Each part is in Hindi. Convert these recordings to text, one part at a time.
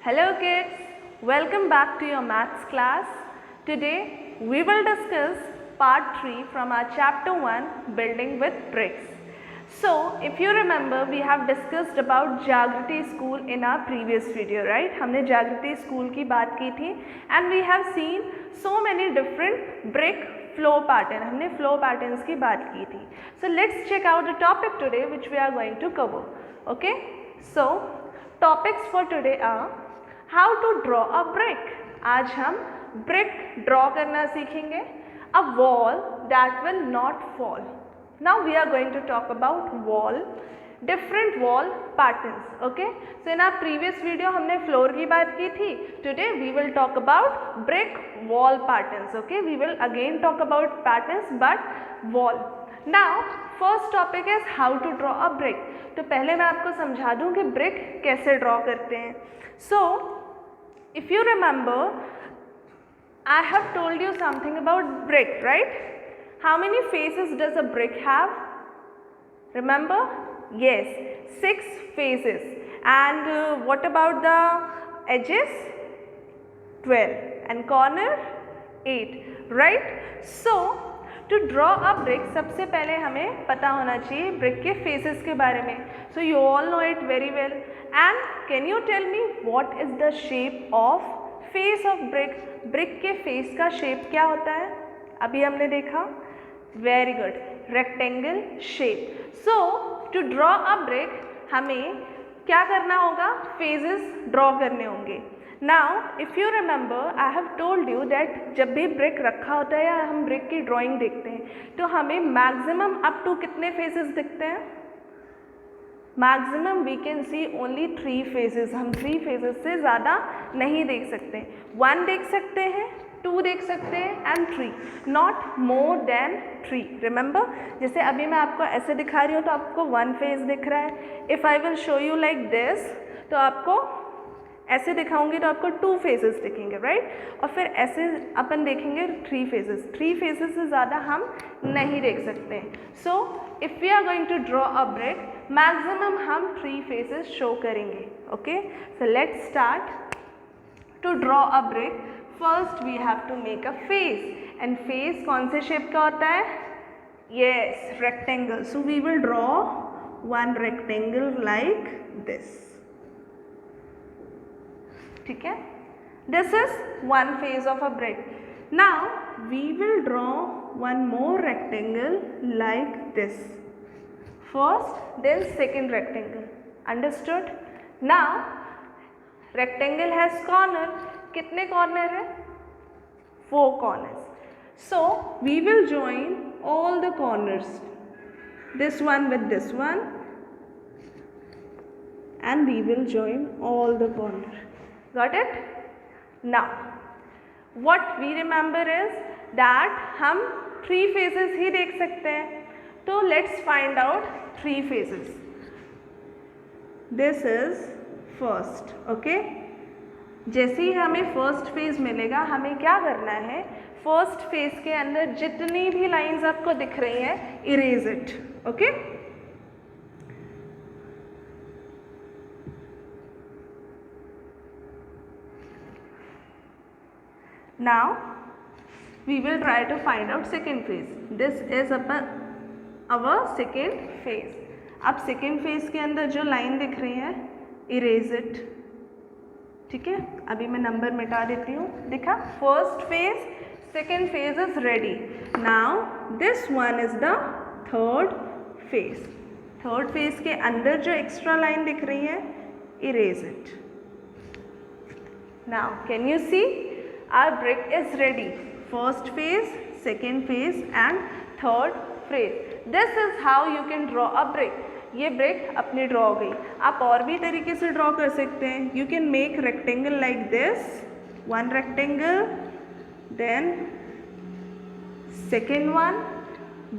Hello kids, welcome back to your maths class. Today we will discuss part 3 from our chapter 1 building with bricks. So if you remember we have discussed about Jagriti school in our previous video, right? हमने Jagriti school की बात की थी and we have seen so many different brick flow pattern. हमने flow patterns की बात की थी. So let's check out the topic today which we are going to cover. Okay? So topics for today are how to draw a brick. आज हम brick draw करना सीखेंगे. A wall that will not fall. Now we are going to talk about wall, different wall patterns. Okay. So in our previous video हमने floor की बात की थी. Today we will talk about brick wall patterns. Okay. We will again talk about patterns but wall. Now first topic is how to draw a brick. तो पहले मैं आपको समझा दूँ कि brick कैसे draw करते हैं. So if you remember, I have told you something about brick, right? How many faces does a brick have? Remember? Yes, 6 faces. And what about the edges? 12. And corner? 8. Right? So, to draw a brick, सबसे पहले हमें पता होना चाहिए brick के faces के बारे में. So, you all know it very well. And can you tell me what is the shape of face of brick? Brick के face का shape क्या होता है? अभी हमने देखा. Very good. Rectangle shape. So to draw a brick हमें क्या करना होगा? Faces draw करने होंगे. Now if you remember I have told you that जब भी brick रखा होता है या हम brick की drawing देखते हैं तो हमें maximum up to कितने faces दिखते हैं? Maximum we can see only 3 faces. हम 3 फेजेस से ज़्यादा नहीं देख सकते. 1 देख सकते हैं, 2 देख सकते हैं and 3, not more than 3. Remember, जैसे अभी मैं आपको ऐसे दिखा रही हूँ तो आपको 1 फेज दिख रहा है. If I will show you like this तो आपको ऐसे दिखाऊंगी तो आपको 2 फेजेस दिखेंगे, राइट? और फिर ऐसे अपन देखेंगे 3 फेजेस. 3 फेजेस से ज़्यादा हम नहीं देख सकते. So if we are going to draw a brick maximum हम 3 फेजेस शो करेंगे. Okay, so let's start. To draw a brick first we have to make a face. And face कौन से शेप का होता है? Yes, rectangle. So we will draw one rectangle like this. ठीक है, this is one face of a brick. Now we will draw one more rectangle like this. First then second rectangle. Understood? Now rectangle has corner. कितने कॉर्नर है? 4 corners. So we will join all the corners, this one with this one, and we will join all the corners. Got it? Now what we remember is that हम 3 faces ही देख सकते हैं. तो let's find out 3 faces. This is first. Okay? जैसे ही हमें फर्स्ट फेज मिलेगा हमें क्या करना है? फर्स्ट फेज के अंदर जितनी भी लाइंस आपको दिख रही हैं erase it. Okay? Now we will try to find out second phase. This is our second phase. अब second phase के अंदर जो लाइन दिख रही है erase it. ठीक है, अभी मैं नंबर मिटा देती हूँ. दिखा? First phase, second phase is ready. Now this one is the third phase. Third phase के अंदर जो एक्स्ट्रा लाइन दिख रही है erase it. Now can you see? Our brick is ready. First phase, second phase and third phase. This is how you can draw a brick. ये brick अपनी draw हो गई. आप और भी तरीके से draw कर सकते हैं. You can make rectangle like this. One rectangle, then second one.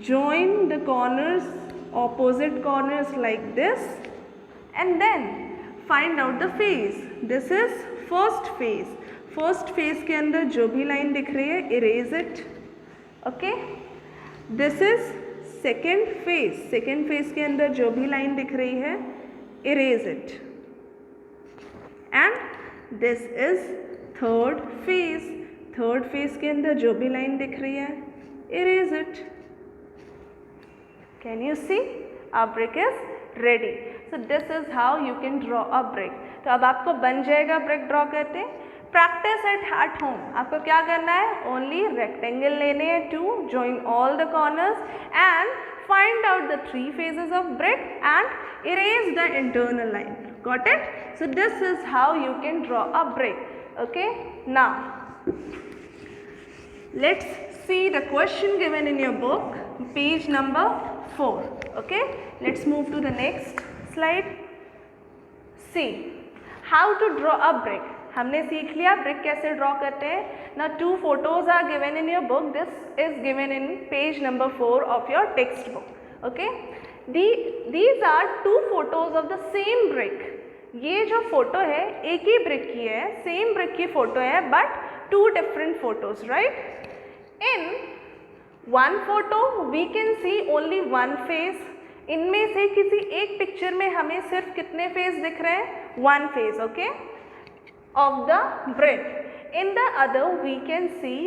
Join the corners, opposite corners like this, and then find out the phase. This is first phase. First phase के अंदर जो भी लाइन दिख रही है erase it. Okay, this is second phase. Second phase के अंदर जो भी लाइन दिख रही है erase it. And this is third phase. Third phase के अंदर जो भी लाइन दिख रही है, erase it. Can you see? Our brick is ready. So this is how you can draw a brick. तो अब आपको बन जाएगा ब्रिक ड्रॉ करते। Practice at home. आपको क्या करना है? ओनली रेक्टेंगल लेने हैं, 2, join all the corners and find out the 3 phases of brick and erase the internal line. Got it? So this is how you can draw a brick. Okay, now let's see the question given in your book, page number 4. Okay, let's move to the next slide. See how to draw a brick. हमने सीख लिया ब्रिक कैसे ड्रॉ करते हैं। ना 2 photos are given in your book. This is given in page number 4 of your text book. Okay, these are 2 photos of the same brick. ये जो फोटो है एक ही ब्रिक की है, सेम ब्रिक की फोटो है, but 2 different photos, right? In one photo we can see only one face. इनमें से किसी एक पिक्चर में हमें सिर्फ कितने फेस दिख रहे हैं? 1 face, okay, of the brick. In the other we can see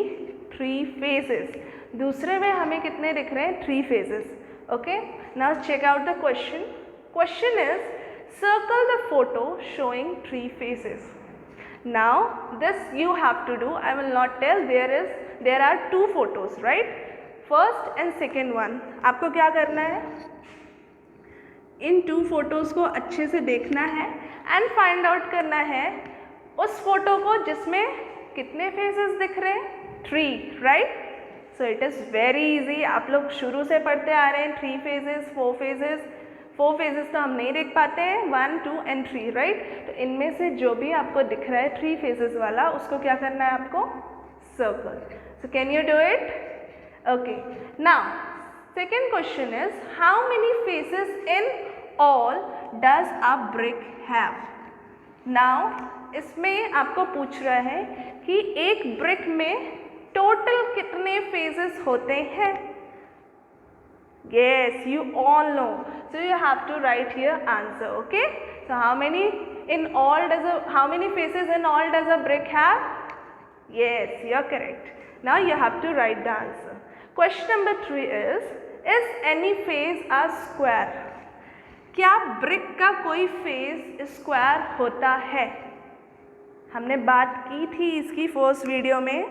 3 phases. दूसरे में हमें कितने दिख रहे हैं? 3 phases. Okay, now check out the question. Question is, circle the photo showing 3 phases. Now this you have to do. I will not tell. There are 2 photos, right? First and second one. आपको क्या करना है? इन 2 photos को अच्छे से देखना है and find out करना है उस फोटो को जिसमें कितने फेसेस दिख रहे हैं? 3, right? So it is very easy. आप लोग शुरू से पढ़ते आ रहे हैं 3 phases, 4 phases। 4 phases तो हम नहीं देख पाते हैं, 1, 2 and 3, राइट? तो इनमें से जो भी आपको दिख रहा है 3 phases वाला, उसको क्या करना है आपको? Circle. So can you do it? Okay, now second question is, how many faces in all does a brick have? Now इसमें आपको पूछ रहा है कि एक ब्रिक में टोटल कितने फेजेस होते हैं? Yes, you all know. So you have to write here answer. Okay. So how many faces in all does a brick have? Yes, you are correct. Now you have to write the answer. Question number 3 is any phase a square? क्या ब्रिक का कोई फेज स्क्वायर होता है? हमने बात की थी इसकी फर्स्ट वीडियो में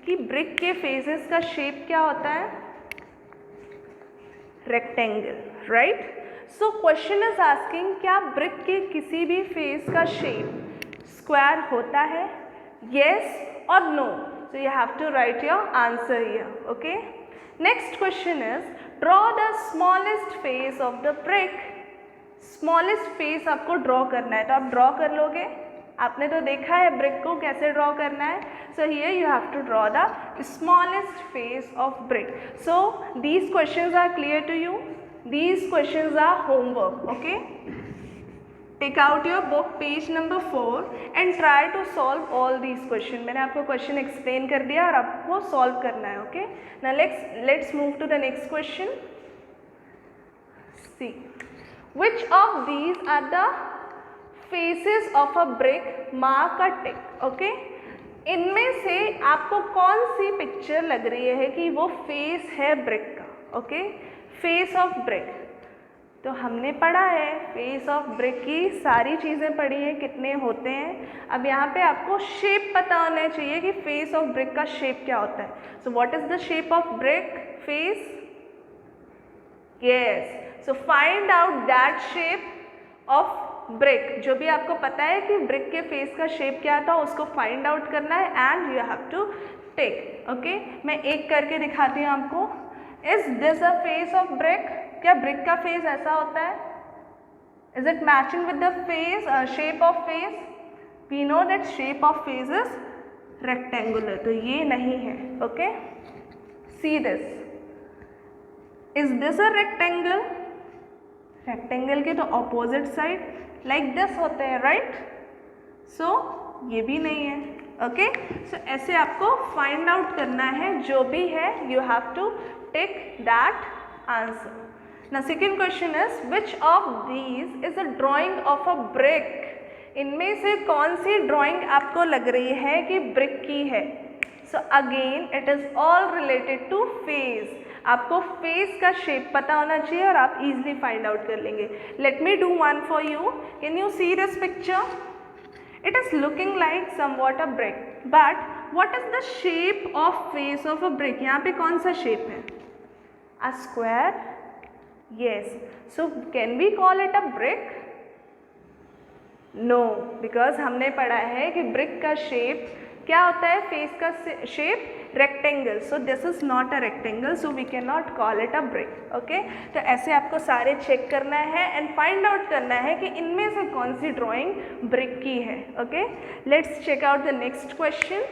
कि ब्रिक के फेजेस का शेप क्या होता है? Rectangle, right? So question is asking, क्या ब्रिक के किसी भी फेस का शेप स्क्वायर होता है? येस और no? So you have to write your answer here. Okay, next question is, draw the smallest face of the brick. Smallest face आपको ड्रॉ करना है, तो आप ड्रॉ कर लोगे। आपने तो देखा है ब्रिक को कैसे ड्रॉ करना है। So here you have to draw the smallest face of brick. So these questions are clear to you? These questions are homework. Okay, take out your book page number 4 and try to solve all these question. मैंने आपको क्वेश्चन एक्सप्लेन कर दिया और आपको सॉल्व करना है। Okay, now let's move to the next question. See, which of these are the faces of a brick? mark a tick. okay, इनमें से आपको कौन सी पिक्चर लग रही है कि वो फेस है ब्रिक का? ओके, फेस ऑफ ब्रिक तो हमने पढ़ा है, फेस ऑफ ब्रिक की सारी चीज़ें पढ़ी हैं, कितने होते हैं। अब यहाँ पे आपको शेप पता होना चाहिए कि फेस ऑफ ब्रिक का शेप क्या होता है। So what is the shape of brick face? Yes, so find out that shape of brick. जो भी आपको पता है कि ब्रिक के फेस का शेप क्या था, उसको फाइंड आउट करना है and you have to take. Okay, मैं एक करके दिखाती हूँ आपको। Is this a face of brick? क्या ब्रिक का फेस ऐसा होता है? Is it matching with the face shape of face? We know that shape of face is rectangular, तो ये नहीं है। Okay, see this, is this a rectangle? Rectangle के तो ऑपोजिट साइड लाइक दिस होते हैं, राइट? सो ये भी नहीं है। ओके, सो ऐसे आपको फाइंड आउट करना है, जो भी है you have to take that answer. Now second question is, which of these is a drawing of a brick? इनमें से कौन सी ड्राइंग आपको लग रही है कि ब्रिक की है? So again it is all related to face. आपको फेस का शेप पता होना चाहिए और आप इजीली फाइंड आउट कर लेंगे। Let me do one for you. Can you see this picture? It is looking like somewhat a brick, but what is the shape of face of a brick? यहाँ पे कौन सा shape है? A square? Yes. So can we call it a brick? No, because हमने पढ़ा है कि brick का shape क्या होता है? face का shape rectangle. So this is not a rectangle, so we cannot call it a brick. Okay? तो ऐसे आपको सारे चेक करना है and find out करना है कि इनमें से कौन सी drawing brick की है. Okay? Let's check out the next question.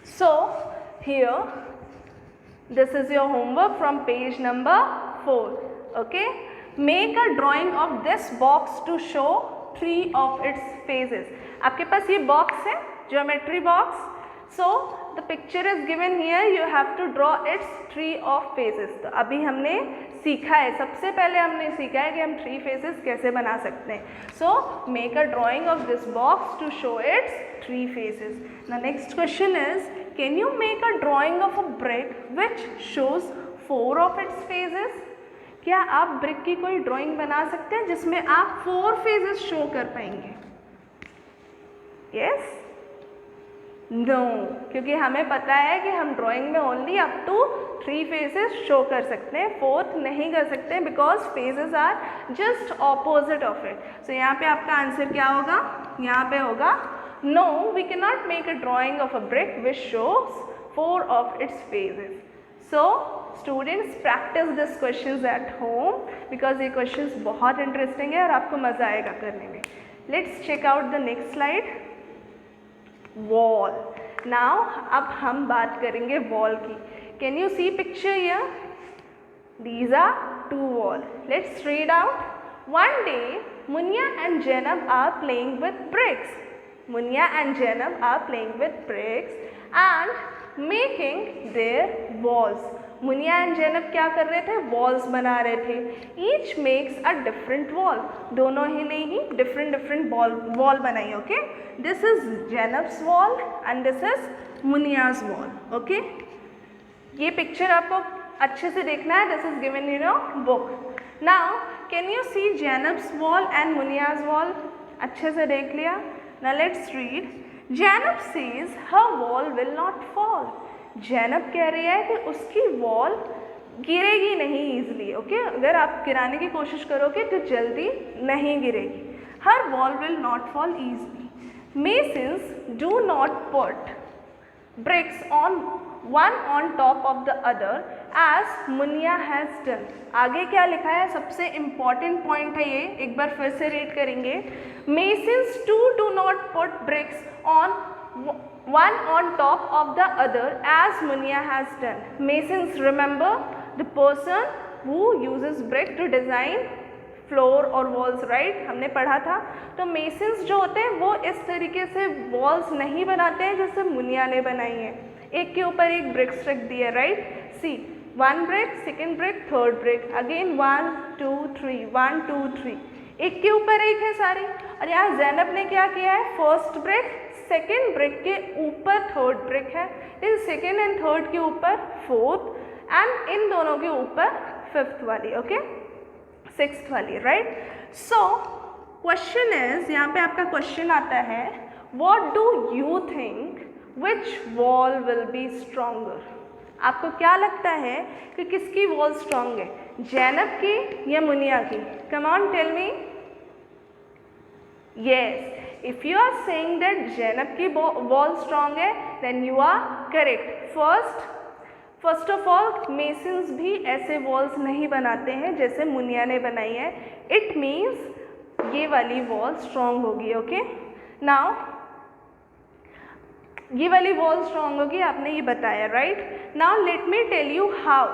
So here, this is your homework from page number 4. Okay? Make a drawing of this box to show 3 of its phases. आपके पास ये बॉक्स है, geometry box. So the picture is given here. You have to draw its 3 of phases. तो अभी हमने सीखा है, सबसे पहले हमने सीखा है कि हम 3 phases कैसे बना सकते हैं. So make a drawing of this box to show its 3 phases. The next question is, can you make a drawing of a brick which shows 4 of its phases? क्या आप ब्रिक की कोई ड्राइंग बना सकते हैं जिसमें आप 4 phases शो कर पाएंगे? Yes? नो, क्योंकि हमें पता है कि हम ड्राइंग में only up to 3 phases show कर सकते हैं, 4th नहीं कर सकते because phases are just opposite of it. So यहाँ पे आपका आंसर क्या होगा? यहाँ पे होगा no, we can not make a drawing of a brick which shows 4 of its phases. So students practice this questions at home because ये क्वेश्चंस बहुत इंटरेस्टिंग है और आपको मज़ा आएगा करने में. Let's check out the next slide. Wall. Now अब हम बात करेंगे वॉल की. Can you see picture here? These are 2 wall. Let's read out. One day Muniya and Zainab are playing with bricks. Muniya and Zainab are playing with bricks and making their walls. Muniya and Zainab क्या कर रहे थे? वॉल्स बना रहे थे. Each makes a different wall. दोनों ही ने ही डिफरेंट वॉल बनाई. ओके, this is Zainab's wall and this is Muniya's wall. Okay, ये पिक्चर आपको अच्छे से देखना है. This is given in your book. Now can you see Zainab's wall and Muniya's wall? अच्छे से देख लिया. Now let's read. Zainab says her wall will not fall. Zainab कह रही है कि उसकी वॉल गिरेगी नहीं ईजिली. ओके, अगर आप गिराने की कोशिश करोगे तो जल्दी नहीं गिरेगी. Her wall will not fall easily. Masons do not put bricks on one on top of the other as Munia has done. आगे क्या लिखा है? सबसे इम्पॉर्टेंट पॉइंट है ये, एक बार फिर से रीड करेंगे. Masons too do not put bricks on one on top of the other as Munia has done. Masons, remember the person who uses brick to design floor और वॉल्स, राइट? हमने पढ़ा था. तो मेसन्स जो होते हैं वो इस तरीके से वॉल्स नहीं बनाते हैं जैसे मुनिया ने बनाई है. एक के ऊपर एक ब्रिक्स रख दिया, राइट? सी, 1 brick, 2nd brick, 3rd brick, again 1 2 3, 1 2 3, एक के ऊपर एक है सारी. और यहाँ जैनब ने क्या किया है? 1st brick 2nd brick के ऊपर 3rd brick है, इस 2nd and 3rd के ऊपर 4th एंड इन दोनों के ऊपर 5th वाली. ओके, 6th वाली, राइट? सो क्वेश्चन इज, यहाँ पे आपका क्वेश्चन आता है, what do you think which wall will be stronger? आपको क्या लगता है कि किसकी वॉल स्ट्रॉन्ग है, जैनब की या मुनिया की? Come on, tell me. Yes, if you are saying that Zainab की वॉल स्ट्रॉन्ग है then you are correct. First of all masons भी ऐसे वॉल्स नहीं बनाते हैं जैसे मुनिया ने बनाई है. इट मीन्स ये वाली वॉल स्ट्रॉन्ग होगी. ओके, नाउ ये वाली वॉल स्ट्रॉन्ग होगी, आपने ये बताया, right? Now let me tell you how,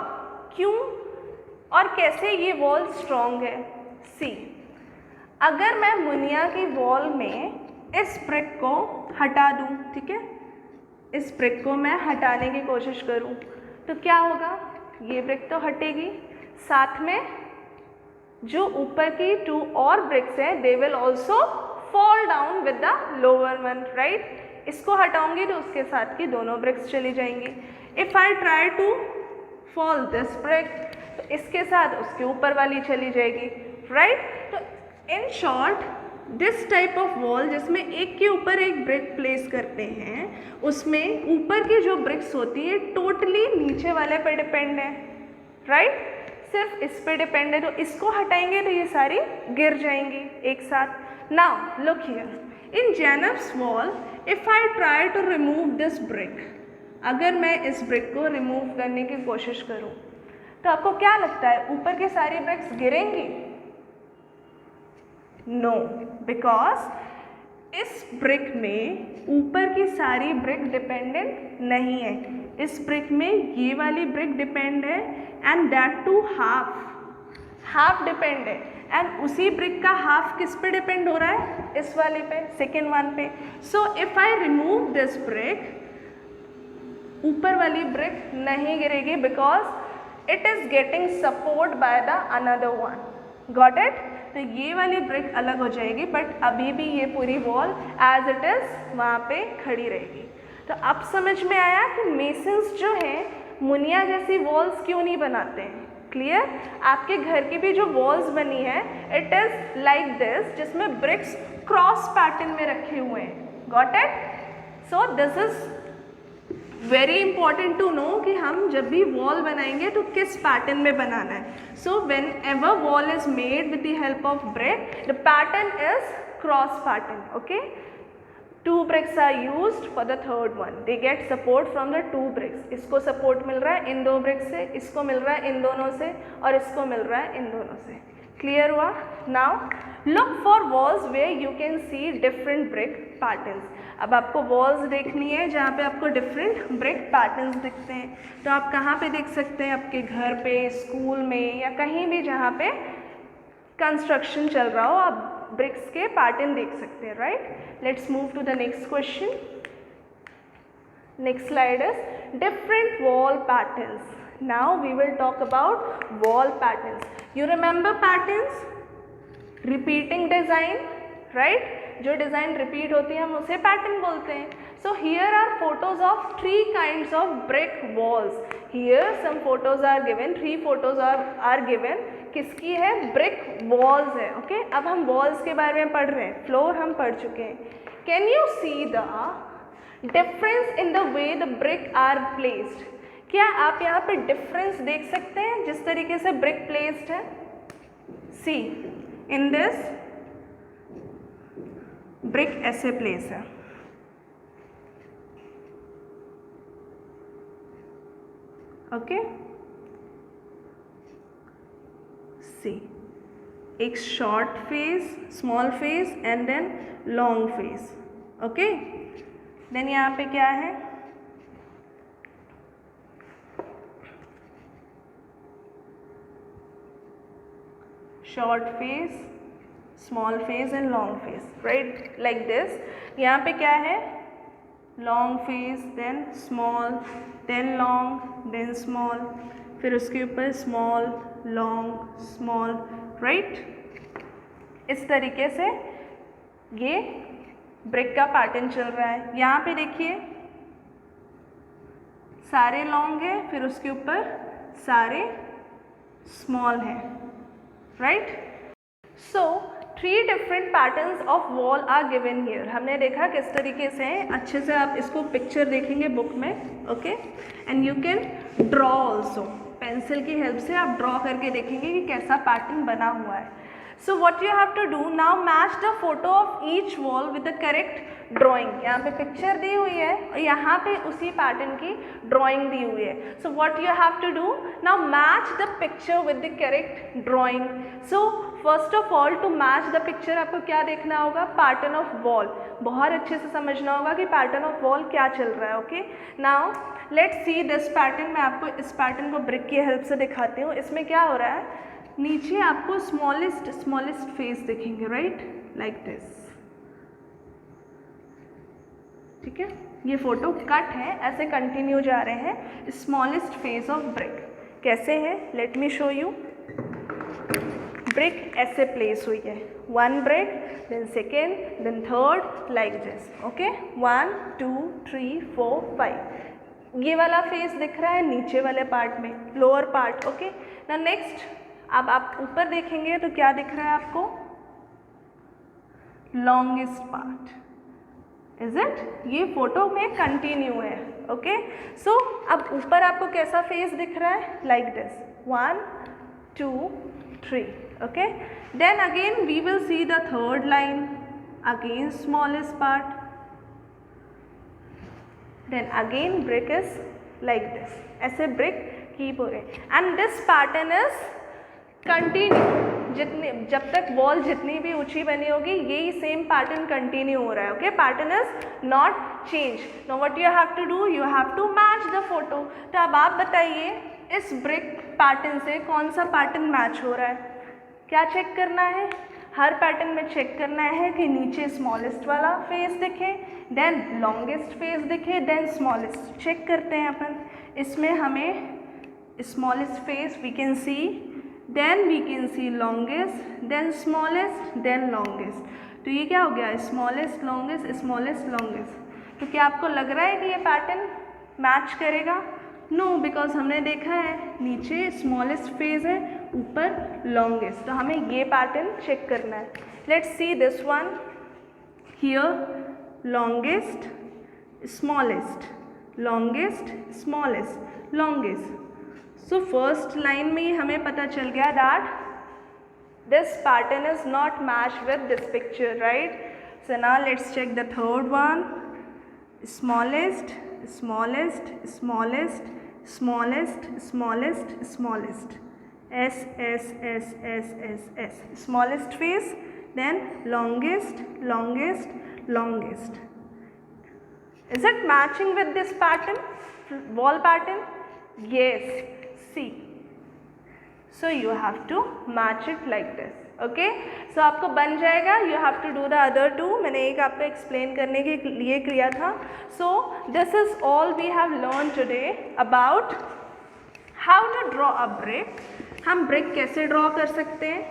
क्यों और कैसे ये वॉल स्ट्रॉन्ग है. सी, अगर मैं मुनिया की वॉल में इस ब्रिक को हटा दूँ, ठीक है, इस ब्रिक को मैं हटाने की कोशिश करूँ तो क्या होगा? ये ब्रिक तो हटेगी, साथ में जो ऊपर की 2 और ब्रिक्स हैं they will also fall down with the lower one, right. इसको हटाऊंगी तो उसके साथ की दोनों ब्रिक्स चली जाएंगी। If I try to fall this brick, तो इसके साथ उसके ऊपर वाली चली जाएगी, राइट। तो in short this type of wall जिसमें एक के ऊपर एक ब्रिक प्लेस करते हैं, उसमें ऊपर की जो ब्रिक्स होती है टोटली नीचे वाले पे डिपेंड है, राइट। सिर्फ इस पे डिपेंड है, तो इसको हटाएंगे तो ये सारी गिर जाएंगी एक साथ। Now look here in Zainab's wall, if I try to remove this brick, अगर मैं इस ब्रिक को रिमूव करने की कोशिश करूं तो आपको क्या लगता है ऊपर की सारी ब्रिक्स गिरेंगी? नो, बिकॉज इस ब्रिक में ऊपर की सारी ब्रिक डिपेंडेंट नहीं है। इस ब्रिक में ये वाली ब्रिक डिपेंड है and that too half depend है, एंड उसी ब्रिक का हाफ किस पे डिपेंड हो रहा है? इस वाले पे, सेकेंड वन पे। So if I remove this brick, ऊपर वाली ब्रिक नहीं गिरेगी because it is getting support by the another one, got it. तो ये वाली ब्रिक अलग हो जाएगी, बट अभी भी ये पूरी वॉल एज इट इज वहाँ पे खड़ी रहेगी। तो अब समझ में आया कि मेसन्स जो हैं मुनिया जैसी वॉल्स क्यों नहीं बनाते हैं। क्लियर? आपके घर की भी जो वॉल्स बनी है इट इज लाइक दिस, जिसमें ब्रिक्स क्रॉस पैटर्न में रखे हुए हैं, got it. So this is very important to know कि हम जब भी वॉल बनाएंगे तो किस पैटर्न में बनाना है। So when ever wall is made with the help of brick, the pattern is cross pattern, okay. 2 bricks are used for the third one. They get support from the 2 bricks. इसको सपोर्ट मिल रहा है इन 2 bricks से, इसको मिल रहा है इन दोनों से, और इसको मिल रहा है इन दोनों से। क्लियर हुआ? Now look for walls where you can see different brick patterns. अब आपको वॉल्स देखनी है जहाँ पे आपको डिफरेंट ब्रिक पैटर्न्स दिखते हैं, तो आप कहाँ पे देख सकते हैं? आपके घर पे, स्कूल में, या कहीं भी जहाँ पे कंस्ट्रक्शन चल रहा हो आप ब्रिक्स के पैटर्न देख सकते हैं, right. Let's move to the next question. Next slide is different wall patterns. Now we will talk about wall patterns. You remember patterns? Repeating design, right. जो डिज़ाइन रिपीट होती है हम उसे पैटर्न बोलते हैं। So here are photos of 3 kinds of brick walls. Here some photos are given, 3 photos are given. किसकी है? ब्रिक वॉल्स है, ओके। अब हम वॉल्स के बारे में पढ़ रहे हैं, फ्लोर हम पढ़ चुके हैं। Can you see the difference in the way the brick are placed? क्या आप यहाँ पे डिफरेंस देख सकते हैं जिस तरीके से ब्रिक प्लेस्ड है? सी इन दिस ब्रिक ऐसे प्लेस है, ओके। सी एक short face, small face and then long face, okay. Then यहाँ पे क्या है? Short face, small face and long face, right, like this. यहाँ पे क्या है? Long face, then small, then long, then small, फिर उसके ऊपर स्मॉल, लॉन्ग, स्मॉल, राइट। इस तरीके से ये ब्रिक का पैटर्न चल रहा है। यहाँ पे देखिए सारे लॉन्ग है, फिर उसके ऊपर सारे स्मॉल हैं, right. So 3 different patterns of wall are given here. हमने देखा किस तरीके से, अच्छे से आप इसको पिक्चर देखेंगे बुक में, okay. And you can draw also, pencil की हेल्प से आप ड्रॉ करके देखेंगे कि कैसा पैटर्न बना हुआ है। So what you have to do now, match the photo of each wall with the correct drawing. यहाँ पे पिक्चर दी हुई है और यहाँ पे उसी पैटर्न की ड्राइंग दी हुई है। So what you have to do now, match the picture with the correct drawing. So first of all to match the picture आपको क्या देखना होगा? Pattern of wall. बहुत अच्छे से समझना होगा कि पैटर्न ऑफ वॉल क्या चल रहा है, okay. Now let's see this pattern. मैं आपको इस पैटर्न को ब्रिक की हेल्प से दिखाती हूँ। इसमें क्या हो रहा है? नीचे आपको स्मॉलेस्ट फेस दिखेंगे, राइट, लाइक दिस, ठीक है। ये फोटो कट है, ऐसे कंटिन्यू जा रहे हैं। स्मॉलेस्ट फेस ऑफ ब्रिक कैसे है? Let me show you. Brick ऐसे प्लेस हुई है, 1 brick, then second, then third, like this. Okay, 1 2 3 4 5. ये वाला फेस दिख रहा है नीचे वाले पार्ट में, लोअर पार्ट. ओके, ना नेक्स्ट अब आप ऊपर देखेंगे तो क्या दिख रहा है आपको? Longest part. Is it? ये फोटो में कंटिन्यू है. ओके, सो अब ऊपर आपको कैसा फेस दिख रहा है? Like this, 1 2 3. Okay, then again we will see the third line, again smallest part, then again brick is like this. ऐसे ब्रिक कीप हो रहे and this pattern is continue. जितने जब तक वॉल जितनी भी ऊंची बनी होगी यही सेम पैटर्न कंटिन्यू हो रहा है. Okay, pattern is not change. Now what you have to do, you have to match the photo. तो अब आप बताइए इस ब्रिक पैटर्न से कौन सा पैटर्न मैच हो रहा है? क्या चेक करना है? हर पैटर्न में चेक करना है कि नीचे स्मॉलेस्ट वाला फेस दिखे, देन लॉन्गेस्ट फेस दिखे, देन स्मॉलेस्ट. चेक करते हैं अपन. इसमें हमें smallest face we can see, then we can see longest, then smallest, then longest. तो ये क्या हो गया? smallest, longest, smallest, longest. तो क्या आपको लग रहा है कि ये पैटर्न मैच करेगा? नो, बिकॉज हमने देखा है नीचे स्मॉलेस्ट फेज है, ऊपर लॉन्गेस्ट. तो हमें ये पैटर्न चेक करना है. Let's see this one here, longest smallest, longest smallest, longest. So first line में ही हमें पता चल गया that this pattern is not match with this picture, right? So now let's check the third one, smallest smallest smallest smallest smallest smallest, S S S S S S, smallest face, then longest longest longest. Is it matching with this pattern, wall pattern? Yes. See. So you have to match it like this. Okay. So आपको बन जाएगा. You have to do the other two. मैंने एक आपको explain करने के लिए किया था. So this is all we have learned today about how to draw a brick. हम brick कैसे draw कर सकते हैं?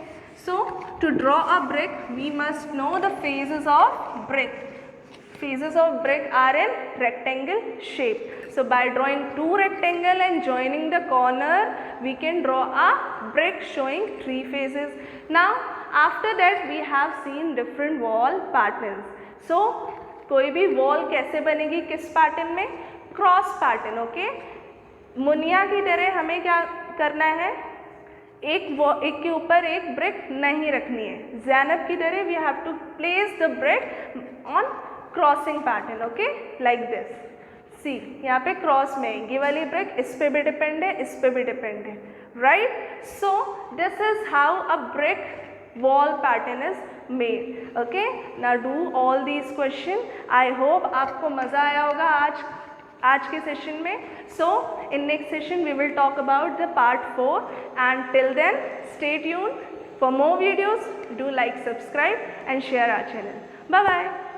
So to draw a brick we must know the phases of brick. Phases of brick are in rectangle shape. So by drawing two rectangle and joining the corner, we can draw a brick showing 3 phases. Now after that we have seen different wall patterns. So कोई भी wall कैसे बनेगी किस pattern में? Cross pattern. Okay. मुनिया की तरह हमें क्या करना है? एक के ऊपर एक brick नहीं रखनी है. ज़ैनब की तरह we have to place the brick on crossing pattern. Okay, like this. See, यहाँ पे क्रॉस में ये वाली ब्रिक इस पे भी डिपेंड है, इस पे भी डिपेंड है, right? So this is how a brick wall pattern is made. Okay, now do all these question. I hope आपको मज़ा आया होगा आज के सेशन में. So in next session we will talk about the part 4 and till then stay tuned for more videos. Do like, subscribe and share our channel. Bye bye.